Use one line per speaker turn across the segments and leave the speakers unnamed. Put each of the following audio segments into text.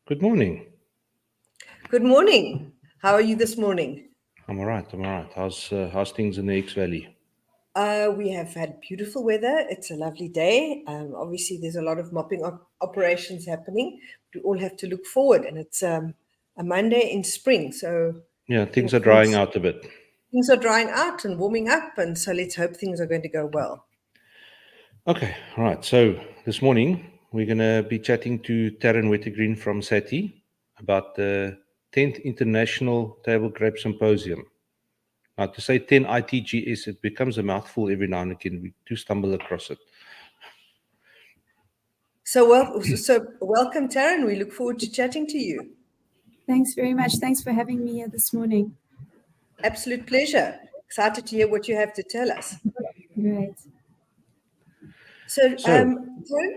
Good morning.
Good morning. How are you this morning?
I'm all right. How's things in the X Valley?
We have had beautiful weather. It's a lovely day. Obviously, there's a lot of mopping operations happening. We all have to look forward, and it's a Monday in spring, so
Yeah,
I
things
think
are drying out a bit.
things are drying out and warming up, and so let's hope things are going to go well.
Okay, all right. So this morning we're going to be chatting to Tarryn Wettergreen from SATI about the 10th International Table Grape Symposium. Now, to say 10 ITGS, it becomes a mouthful every now and again. We do stumble across it.
So welcome, Tarryn. We look forward to chatting to you.
Thanks very much. Thanks for having me here this morning.
Absolute pleasure. Excited to hear what you have to tell us.
Great.
So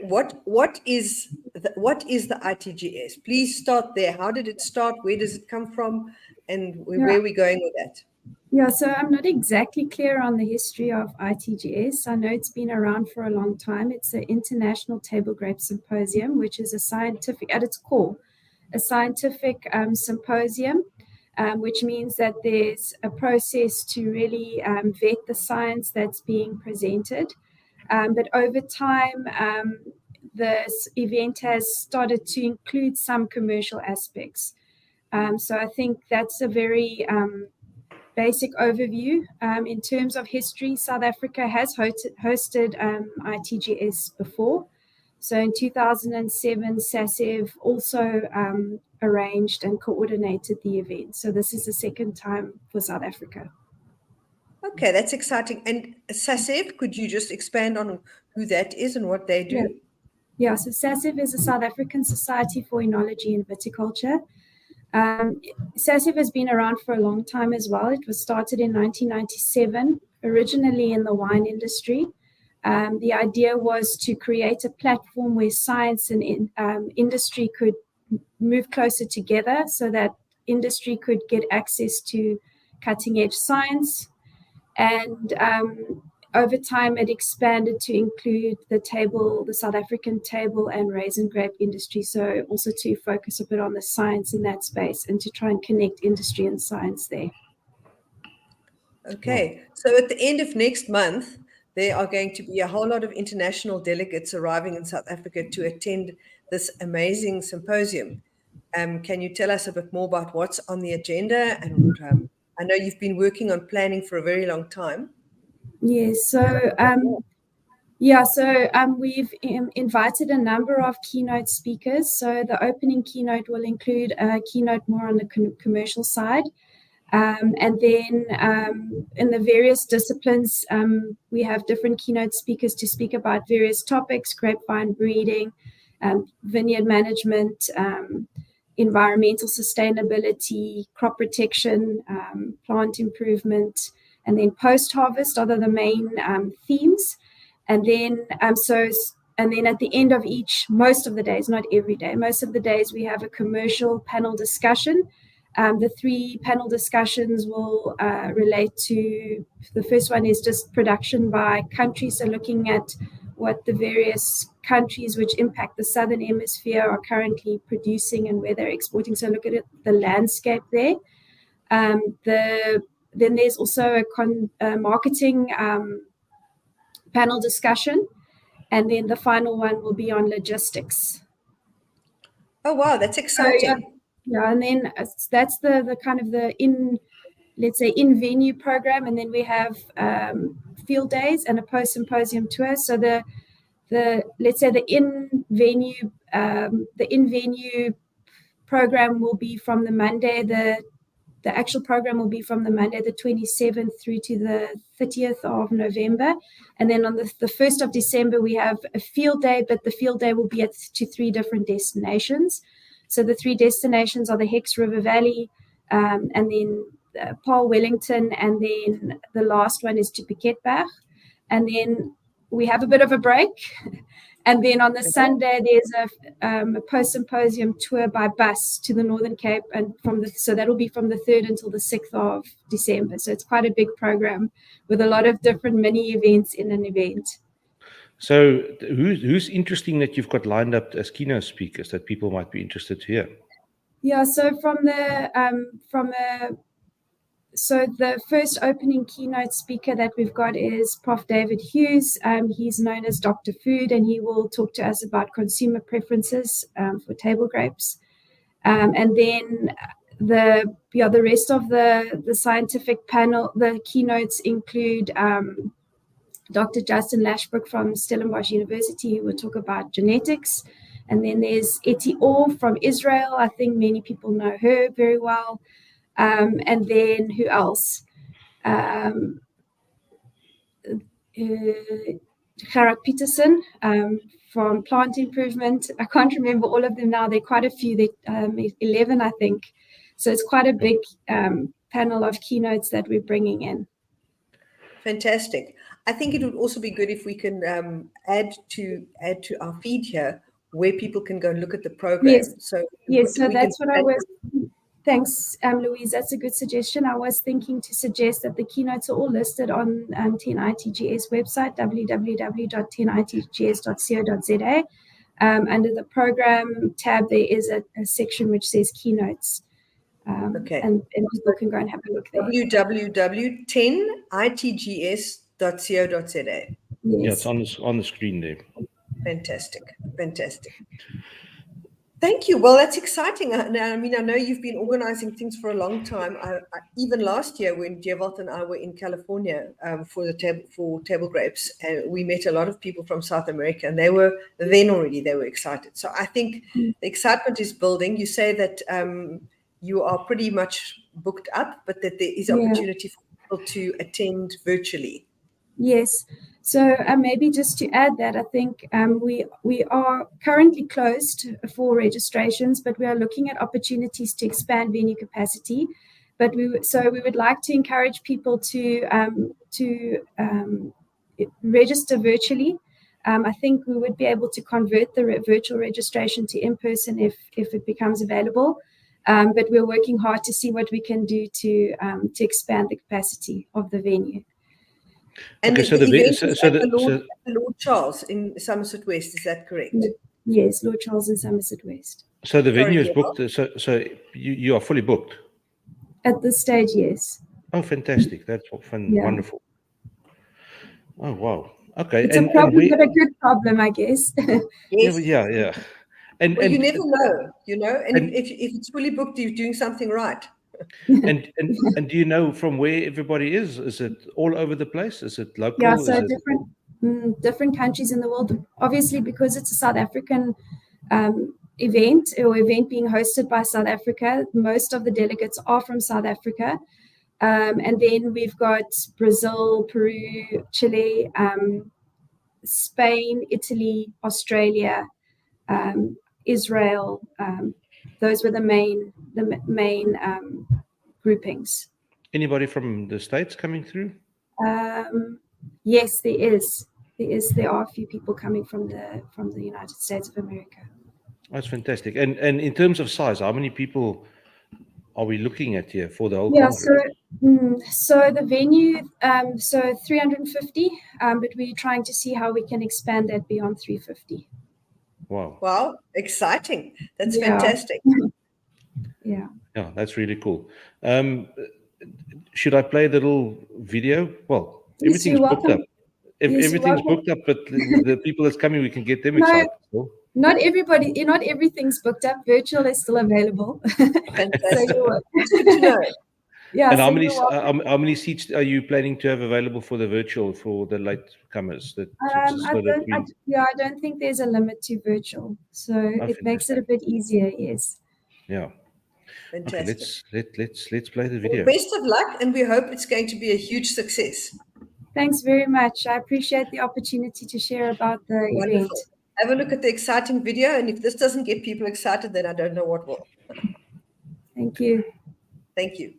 what is the ITGS? Please start there. How did it start? Where does it come from? And where are we going with that?
Yeah, so I'm not exactly clear on the history of ITGS. I know it's been around for a long time. It's the International Table Grape Symposium, which is a scientific, at its core, a scientific symposium, which means that there's a process to really vet the science that's being presented. But over time, this event has started to include some commercial aspects. So I think that's a very basic overview. In terms of history, South Africa has hosted ITGS before. So in 2007, SASEV also arranged and coordinated the event. So this is the second time for South Africa.
Okay, that's exciting. And SASEV, could you just expand on who that is and what they do?
Yeah, so SASEV is a South African Society for Enology and Viticulture. SASEV has been around for a long time as well. It was started in 1997, originally in the wine industry. The idea was to create a platform where science and industry could move closer together so that industry could get access to cutting-edge science. And over time, it expanded to include the South African table and raisin grape industry. So also to focus a bit on the science in that space and to try and connect industry and science there.
Okay, so at the end of next month, there are going to be a whole lot of international delegates arriving in South Africa to attend this amazing symposium. Can you tell us a bit more about what's on the agenda? And I know you've been working on planning for a very long time.
Yes, so we've invited a number of keynote speakers. So the opening keynote will include a keynote more on the commercial side. And then in the various disciplines, we have different keynote speakers to speak about various topics: grapevine breeding, vineyard management, environmental sustainability, crop protection, plant improvement, and then post-harvest are the main themes. And then at the end of most of the days, not every day, most of the days we have a commercial panel discussion. The 3 panel discussions will relate to, the first one is just production by country, so looking at what the various countries which impact the Southern Hemisphere are currently producing and where they're exporting, so look at the landscape there. Then there's also a marketing panel discussion, and then the final one will be on logistics.
Oh wow, that's exciting.
Yeah, and then that's the kind of the in-venue program, and then we have field days and a post-symposium tour. So the in-venue program will be from the Monday, the actual program will be from the Monday the 27th through to the 30th of November. And then on the 1st of December, we have a field day, but the field day will be to 3 different destinations. So the 3 destinations are the Hex River Valley, and then Paarl Wellington, and then the last one is to Piketberg. And then we have a bit of a break. And then on the Sunday, there's a post-symposium tour by bus to the Northern Cape, and so that'll be from the 3rd until the 6th of December. So it's quite a big program with a lot of different mini events in an event.
So who's interesting that you've got lined up as keynote speakers that people might be interested to hear?
Yeah, so so the first opening keynote speaker that we've got is Prof. David Hughes. He's known as Dr. Food, and he will talk to us about consumer preferences for table grapes. And then the rest of the scientific panel, the keynotes include Dr. Justin Lashbrook from Stellenbosch University, who will talk about genetics. And then there's Eti Orr from Israel. I think many people know her very well. And then who else? Gerard Peterson from Plant Improvement. I can't remember all of them now. There are quite a few. 11, I think. So it's quite a big panel of keynotes that we're bringing in.
Fantastic. I think it would also be good if we can add to our feed here where people can go and look at the program.
Yes. So that's what I was. Thanks, Louise. That's a good suggestion. I was thinking to suggest that the keynotes are all listed on 10ITGS website, www.10itgs.co.za. Under the program tab, there is a section which says keynotes.
Okay.
And people can go and have a look there.
www.10itgs.co.za.
Yes. Yeah, it's on the screen there.
Fantastic. Thank you. Well, that's exciting. I mean, I know you've been organizing things for a long time. Even last year when Jevalt and I were in California for table grapes, we met a lot of people from South America, and they were excited. So I think the excitement is building. You say that you are pretty much booked up, but that there is opportunity for people to attend virtually.
Yes. So maybe just to add that, I think we are currently closed for registrations, but we are looking at opportunities to expand venue capacity. But we would like to encourage people to register virtually. I think we would be able to convert the virtual registration to in-person if it becomes available. But we're working hard to see what we can do to expand the capacity of the venue.
And
okay,
the Lord Charles in Somerset West, is that correct?
Yes, Lord Charles in Somerset West.
So the venue is booked. So you are fully booked
at this stage. Yes.
Oh, fantastic! That's wonderful. Oh wow. Okay.
It's a problem, but a good problem, I guess.
Yes.
Yeah. And
you never know, And if it's fully booked, you're doing something right.
and do you know from where everybody is? Is it all over the place? Is it local?
Yeah, so different countries in the world. Obviously, because it's a South African event being hosted by South Africa, most of the delegates are from South Africa. And then we've got Brazil, Peru, Chile, Spain, Italy, Australia, Israel. Those were the main groupings.
Anybody from the States coming through?
Yes, there is. There are a few people coming from the United States of America.
That's fantastic. And in terms of size, how many people are we looking at here for the whole conference?
So the venue, 350, but we're trying to see how we can expand that beyond 350.
Wow, exciting. That's fantastic.
Yeah,
that's really cool. Should I play the little video? Well, everything's booked up. Everything's booked up, but the people that's coming, we can get them excited.
Not everything's booked up. Virtual is still available.
Fantastic. Good to know.
Yeah.
And how many seats are you planning to have available for the virtual for the latecomers?
I don't think there's a limit to virtual, so it makes it a bit easier. Yes.
Yeah.
Fantastic.
Okay, let's play the video.
Well, best of luck, and we hope it's going to be a huge success.
Thanks very much. I appreciate the opportunity to share about the event.
Have a look at the exciting video, and if this doesn't get people excited, then I don't know what will.
Thank you.
Thank you.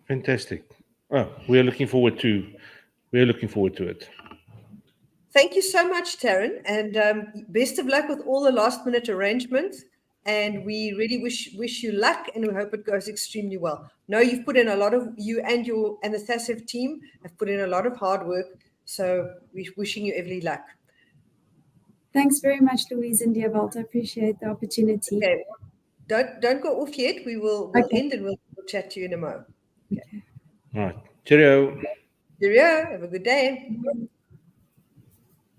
Fantastic. Oh, we are looking forward to it.
Thank you so much, Tarryn, and best of luck with all the last-minute arrangements. And we really wish you luck, and we hope it goes extremely well. No, you've put in a lot of you and the SASEV team have put in a lot of hard work. So we're wishing you every luck.
Thanks very much, Louise and Dewald. I appreciate the opportunity.
Okay, don't go off yet. We'll end and we'll chat to you in a moment.
Okay.
All right. Cheerio.
Cheerio. Have a good day.